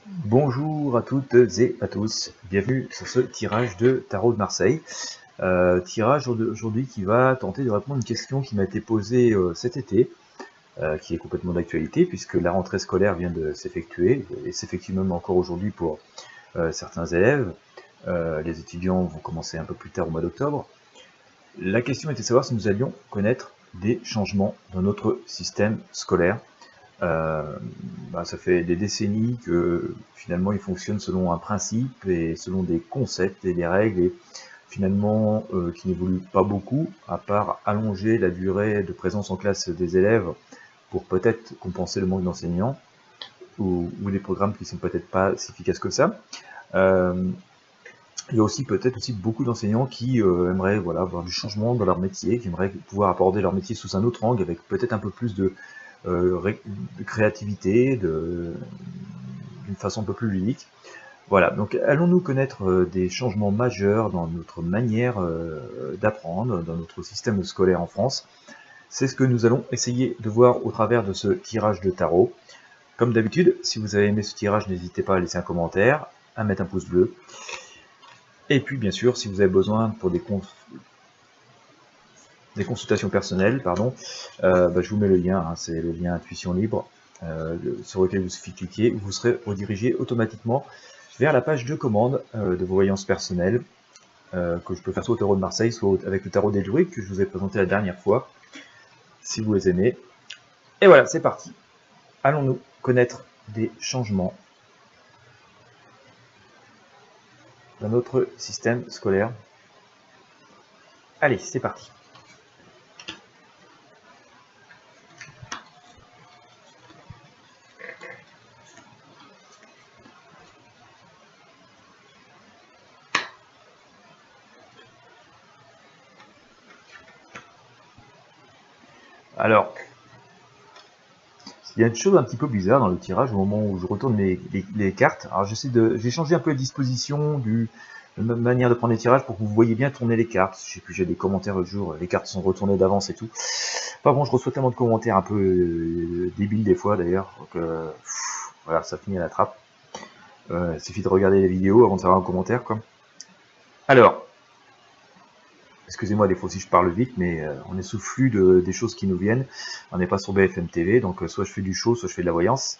Bonjour à toutes et à tous, bienvenue sur ce tirage de Tarot de Marseille. Tirage aujourd'hui qui va tenter de répondre à une question qui m'a été posée cet été, qui est complètement d'actualité puisque la rentrée scolaire vient de s'effectuer et s'effectue même encore aujourd'hui pour certains élèves. Les étudiants vont commencer un peu plus tard au mois d'octobre. La question était de savoir si nous allions connaître des changements dans notre système scolaire. Ça fait des décennies que finalement il fonctionne selon un principe et selon des concepts et des règles et finalement qui n'évoluent pas beaucoup, à part allonger la durée de présence en classe des élèves pour peut-être compenser le manque d'enseignants ou des programmes qui sont peut-être pas si efficaces que ça. Il y a aussi peut-être aussi beaucoup d'enseignants qui aimeraient avoir du changement dans leur métier, qui aimeraient pouvoir aborder leur métier sous un autre angle avec peut-être un peu plus de créativité, d'une façon un peu plus ludique. Voilà, donc allons-nous connaître des changements majeurs dans notre manière d'apprendre, dans notre système scolaire en France? C'est ce que nous allons essayer de voir au travers de ce tirage de tarot. Comme d'habitude, si vous avez aimé ce tirage, n'hésitez pas à laisser un commentaire, à mettre un pouce bleu. Et puis bien sûr, si vous avez besoin pour des consultations personnelles, je vous mets le lien, hein, c'est le lien Intuition Libre, sur lequel vous suffit de cliquer, vous serez redirigé automatiquement vers la page de commande de vos voyances personnelles, que je peux faire soit au tarot de Marseille, soit avec le tarot des druides que je vous ai présenté la dernière fois, si vous les aimez. Et voilà, c'est parti. Allons-nous connaître des changements dans notre système scolaire? Allez, c'est parti. Alors, il y a une chose un petit peu bizarre dans le tirage au moment où je retourne les cartes. Alors j'ai changé un peu la disposition la manière de prendre les tirages pour que vous voyez bien tourner les cartes. Je sais plus, j'ai des commentaires l'autre jour, les cartes sont retournées d'avance et tout. Enfin bon, je reçois tellement de commentaires un peu débiles des fois d'ailleurs, voilà, ça finit à la trappe. Il suffit de regarder les vidéos avant de faire un commentaire, quoi. Alors, excusez-moi des fois si je parle vite, mais on est sous flux des choses qui nous viennent. On n'est pas sur BFM TV, donc soit je fais du show, soit je fais de la voyance.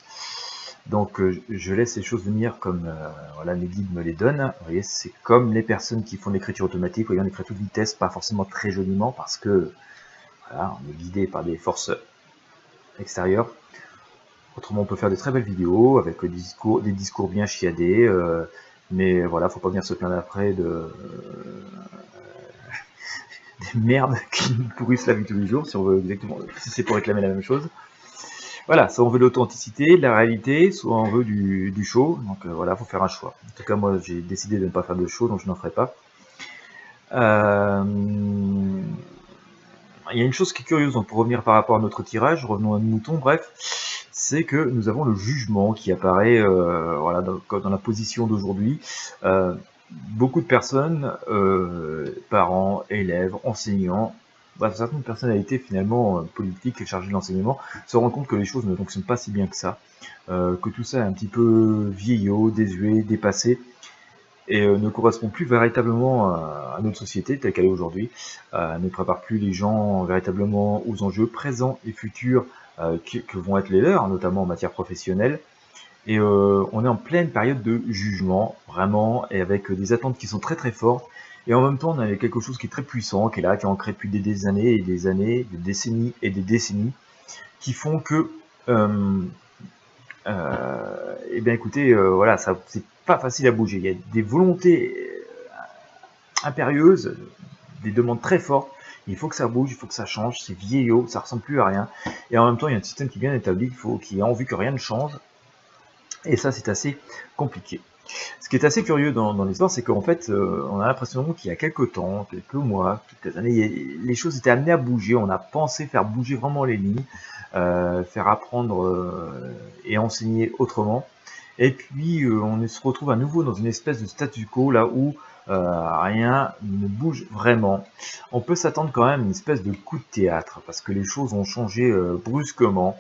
Donc je laisse les choses venir comme voilà, mes guides me les donnent. Vous voyez, c'est comme les personnes qui font l'écriture automatique. Vous voyez, on écrit à toute vitesse, pas forcément très joliment, parce que voilà, on est guidé par des forces extérieures. Autrement, on peut faire de très belles vidéos avec des discours bien chiadés, mais voilà, faut pas venir se plaindre après des merdes qui nous pourrissent la vie tous les jours, si on veut exactement, si c'est pour réclamer la même chose. Voilà, soit on veut l'authenticité, de la réalité, soit on veut du show. Donc voilà, faut faire un choix. En tout cas, moi, j'ai décidé de ne pas faire de show, donc je n'en ferai pas. Il y a une chose qui est curieuse, donc pour revenir par rapport à notre tirage, revenons à nos moutons, bref, c'est que nous avons le jugement qui apparaît voilà, dans la position d'aujourd'hui. Beaucoup de personnes, parents, élèves, enseignants, certaines personnalités finalement politiques et chargées de l'enseignement se rendent compte que les choses ne fonctionnent pas si bien que ça, que tout ça est un petit peu vieillot, désuet, dépassé, et ne correspond plus véritablement à notre société telle qu'elle est aujourd'hui, ne prépare plus les gens véritablement aux enjeux présents et futurs que vont être les leurs, notamment en matière professionnelle. Et on est en pleine période de jugement, vraiment, et avec des attentes qui sont très très fortes. Et en même temps, on a quelque chose qui est très puissant, qui est là, qui est ancré depuis des années et des années, des décennies et des décennies, qui font que, eh bien écoutez, voilà, ça, c'est pas facile à bouger. Il y a des volontés impérieuses, des demandes très fortes. Il faut que ça bouge, il faut que ça change. C'est vieillot, ça ressemble plus à rien. Et en même temps, il y a un système qui est bien établi, qui a envie que rien ne change. Et ça, c'est assez compliqué. Ce qui est assez curieux dans l'histoire, c'est qu'en fait, on a l'impression qu'il y a quelques temps, quelques mois, quelques années, les choses étaient amenées à bouger. On a pensé faire bouger vraiment les lignes, faire apprendre et enseigner autrement. Et puis, on se retrouve à nouveau dans une espèce de statu quo, là où rien ne bouge vraiment. On peut s'attendre quand même à une espèce de coup de théâtre, parce que les choses ont changé brusquement.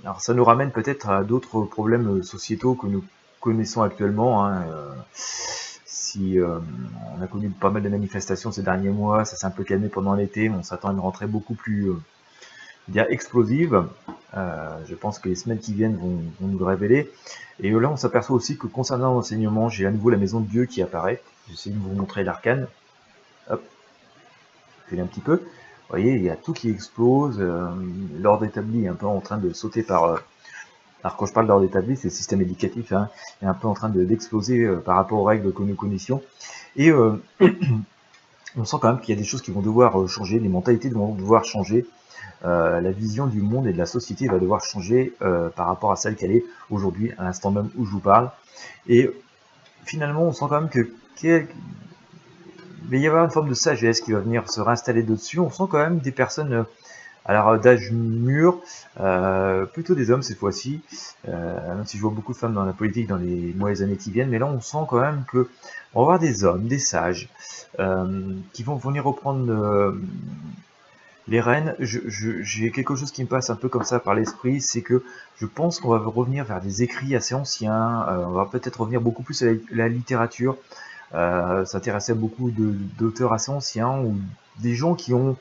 alors ça nous ramène peut-être à d'autres problèmes sociétaux que nous connaissons actuellement, hein. Si on a connu pas mal de manifestations ces derniers mois, ça s'est un peu calmé pendant l'été, on s'attend à une rentrée beaucoup plus explosive. Je pense que les semaines qui viennent vont nous le révéler. Et là, on s'aperçoit aussi que concernant l'enseignement, j'ai à nouveau la maison de Dieu qui apparaît. J'essaie de vous montrer l'arcane. Hop, je fais un petit peu. Vous voyez, il y a tout qui explose. L'ordre établi est un peu en train de sauter par... alors quand je parle d'ordre établi, c'est le système éducatif, hein, est un peu en train d'exploser par rapport aux règles que nous connaissions. Et on sent quand même qu'il y a des choses qui vont devoir changer, les mentalités vont devoir changer. La vision du monde et de la société va devoir changer par rapport à celle qu'elle est aujourd'hui, à l'instant même où je vous parle. Et finalement, on sent quand même que il va y avoir une forme de sagesse qui va venir se réinstaller dessus. On sent quand même des personnes alors d'âge mûr, plutôt des hommes cette fois-ci, même si je vois beaucoup de femmes dans la politique dans les mois et les années qui viennent, mais là on sent quand même que on va avoir des hommes, des sages, qui vont venir reprendre les rênes. J'ai quelque chose qui me passe un peu comme ça par l'esprit, c'est que je pense qu'on va revenir vers des écrits assez anciens, on va peut-être revenir beaucoup plus à la littérature, s'intéresser à beaucoup d'auteurs assez anciens, ou des gens qui ont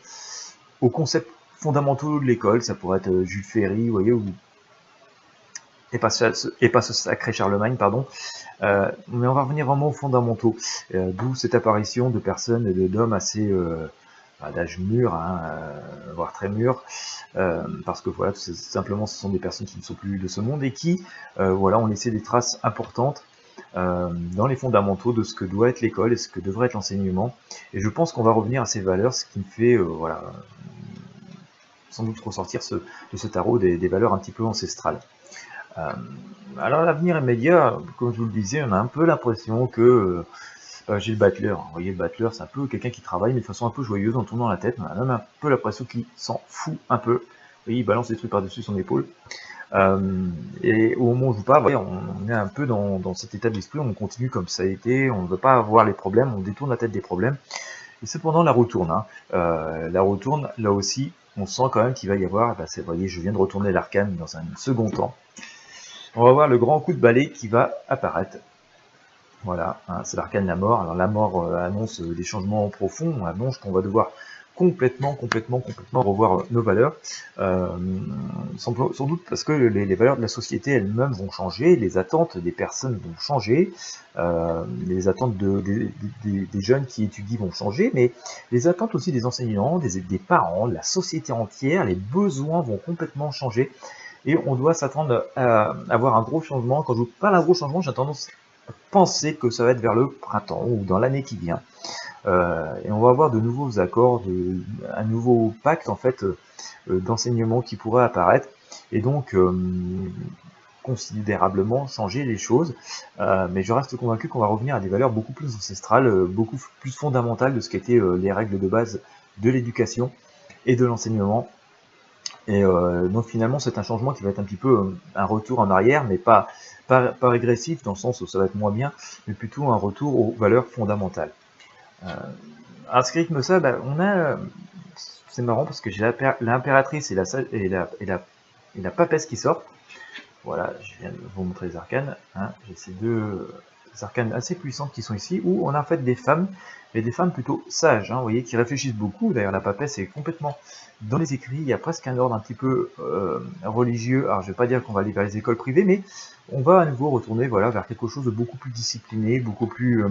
aux concepts fondamentaux de l'école, ça pourrait être Jules Ferry, vous voyez, et pas ce sacré Charlemagne, pardon. Mais on va revenir vraiment aux fondamentaux, d'où cette apparition de personnes et d'hommes assez d'âge mûr, hein, voire très mûr, parce que voilà, simplement ce sont des personnes qui ne sont plus de ce monde et qui voilà, ont laissé des traces importantes dans les fondamentaux de ce que doit être l'école et ce que devrait être l'enseignement. Et je pense qu'on va revenir à ces valeurs, ce qui me fait voilà, sans doute ressortir de ce tarot des valeurs un petit peu ancestrales. Alors l'avenir immédiat, comme je vous le disais, on a un peu l'impression que j'ai le battleur. Vous voyez, le battleur, c'est un peu quelqu'un qui travaille, mais de façon un peu joyeuse, en tournant la tête. On a même un peu l'impression qu'il s'en fout un peu. Vous voyez, il balance des trucs par-dessus son épaule. Et au moment où je vous parle, vous voyez, on est un peu dans cet état d'esprit, on continue comme ça a été, on ne veut pas avoir les problèmes, on détourne la tête des problèmes. Et cependant, la retourne. Hein. La retourne, là aussi, on sent quand même qu'il va y avoir, bah, vous voyez, je viens de retourner l'arcane dans un second temps. On va voir le grand coup de balai qui va apparaître. Voilà, hein, c'est l'arcane de la mort. Alors la mort annonce des changements profonds, annonce qu'on va devoir complètement revoir nos valeurs. Sans doute parce que les valeurs de la société elles-mêmes vont changer, les attentes des personnes vont changer, les attentes des jeunes qui étudient vont changer, mais les attentes aussi des enseignants, des parents, de la société entière, les besoins vont complètement changer. Et on doit s'attendre à avoir un gros changement. Quand je vous parle d'un gros changement, j'ai tendance à penser que ça va être vers le printemps ou dans l'année qui vient. Et on va avoir de nouveaux accords, un nouveau pacte en fait d'enseignement qui pourrait apparaître et donc considérablement changer les choses. Mais je reste convaincu qu'on va revenir à des valeurs beaucoup plus ancestrales, beaucoup plus fondamentales de ce qu'étaient les règles de base de l'éducation et de l'enseignement. Et donc finalement, c'est un changement qui va être un petit peu un retour en arrière, mais pas régressif, dans le sens où ça va être moins bien, mais plutôt un retour aux valeurs fondamentales. Alors ce qui rythme ça, bah, on a... c'est marrant parce que j'ai l'impératrice et la papesse qui sortent. Voilà, je viens de vous montrer les arcanes. Hein. J'ai ces deux arcanes assez puissantes qui sont ici, où on a en fait des femmes, et des femmes plutôt sages, hein, vous voyez, qui réfléchissent beaucoup. D'ailleurs, la papesse est complètement dans les écrits, il y a presque un ordre un petit peu religieux. Alors, je ne vais pas dire qu'on va aller vers les écoles privées, mais on va à nouveau retourner voilà, vers quelque chose de beaucoup plus discipliné, beaucoup plus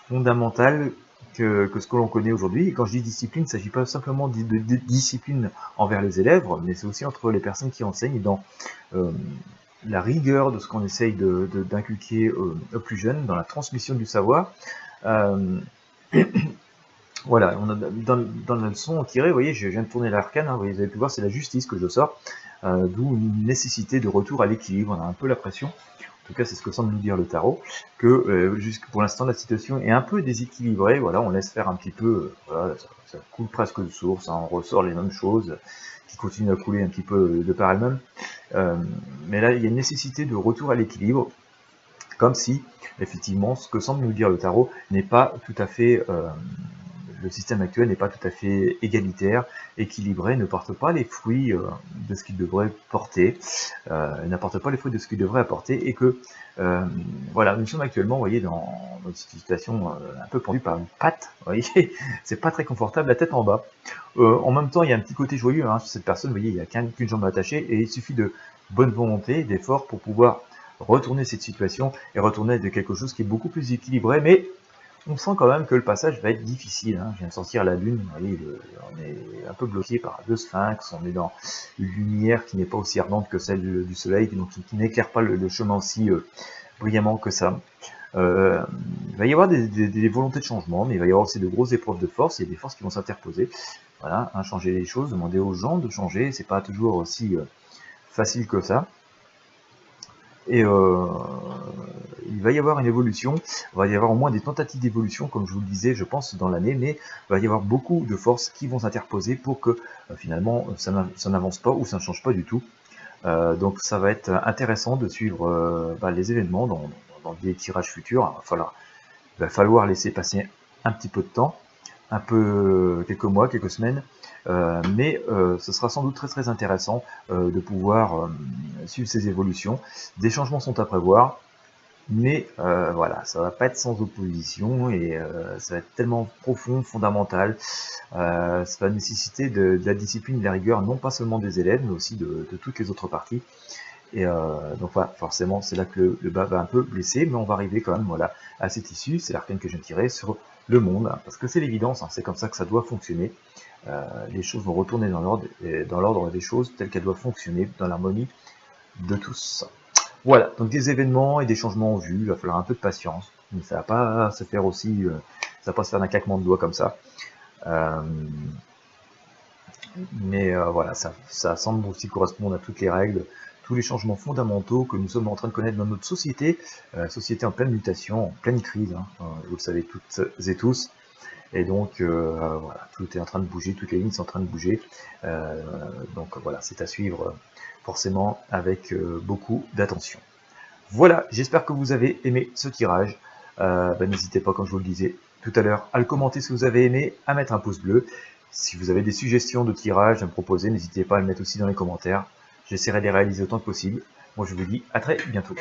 fondamental que ce que l'on connaît aujourd'hui. Et quand je dis discipline, il ne s'agit pas simplement de discipline envers les élèves, mais c'est aussi entre les personnes qui enseignent dans la rigueur de ce qu'on essaye d'inculquer aux plus jeunes, dans la transmission du savoir. Voilà, on a, dans la leçon tirée, vous voyez, je viens de tourner l'arcane, hein, vous avez pu voir, c'est la justice que je sors, d'où une nécessité de retour à l'équilibre. On a un peu la pression, en tout cas c'est ce que semble nous dire le tarot, que jusque pour l'instant la situation est un peu déséquilibrée. Voilà, on laisse faire un petit peu, voilà, ça coule presque de source, hein, on ressort les mêmes choses qui continuent à couler un petit peu de par elles-mêmes. Mais là, il y a une nécessité de retour à l'équilibre, comme si, effectivement, ce que semble nous dire le tarot n'est pas tout à fait le système actuel n'est pas tout à fait égalitaire, équilibré, ne porte pas les fruits de ce qu'il devrait porter, n'apporte pas les fruits de ce qu'il devrait apporter, et que voilà, nous sommes actuellement, vous voyez, dans une situation un peu pendue par une patte, vous voyez, c'est pas très confortable, la tête en bas. En même temps, il y a un petit côté joyeux hein, sur cette personne, vous voyez, il n'y a qu'une jambe attachée, et il suffit de bonne volonté, d'effort pour pouvoir retourner cette situation et retourner de quelque chose qui est beaucoup plus équilibré, mais on sent quand même que le passage va être difficile. Hein. Je viens de sortir la lune, vous voyez, on est un peu bloqué par deux sphinx, on est dans une lumière qui n'est pas aussi ardente que celle du soleil, donc qui n'éclaire pas le chemin aussi brillamment que ça. Il va y avoir des volontés de changement, mais il va y avoir aussi de grosses épreuves de force, et des forces qui vont s'interposer. Voilà, hein, changer les choses, demander aux gens de changer, c'est pas toujours aussi facile que ça. Et il va y avoir une évolution, il va y avoir au moins des tentatives d'évolution, comme je vous le disais, je pense, dans l'année, mais il va y avoir beaucoup de forces qui vont s'interposer pour que finalement ça n'avance pas ou ça ne change pas du tout. Donc ça va être intéressant de suivre les événements dans des tirages futurs. Il va falloir laisser passer un petit peu de temps, un peu quelques mois, quelques semaines, mais ce sera sans doute très très intéressant de pouvoir suivre ces évolutions. Des changements sont à prévoir, mais voilà, ça va pas être sans opposition, et ça va être tellement profond, fondamental. Ça va nécessiter de la discipline, de la rigueur, non pas seulement des élèves, mais aussi de toutes les autres parties. Et donc voilà, forcément, c'est là que le bas va un peu blesser, mais on va arriver quand même voilà, à cette issue. C'est l'arcane que je viens de tirer sur le monde, hein, parce que c'est l'évidence, hein, c'est comme ça que ça doit fonctionner. Les choses vont retourner dans l'ordre des choses telles qu'elles doivent fonctionner, dans l'harmonie de tous. Voilà, donc des événements et des changements en vue, il va falloir un peu de patience, mais ça va pas se faire aussi, ça va pas se faire d'un claquement de doigts comme ça. Mais voilà, ça semble aussi correspondre à toutes les règles, tous les changements fondamentaux que nous sommes en train de connaître dans notre société, société en pleine mutation, en pleine crise, hein, vous le savez toutes et tous. Et donc voilà, tout est en train de bouger, toutes les lignes sont en train de bouger. Donc voilà, c'est à suivre forcément avec beaucoup d'attention. Voilà, j'espère que vous avez aimé ce tirage. N'hésitez pas, comme je vous le disais tout à l'heure, à le commenter si vous avez aimé, à mettre un pouce bleu. Si vous avez des suggestions de tirage à me proposer, n'hésitez pas à le mettre aussi dans les commentaires. J'essaierai de les réaliser autant que possible. Moi, je vous dis à très bientôt.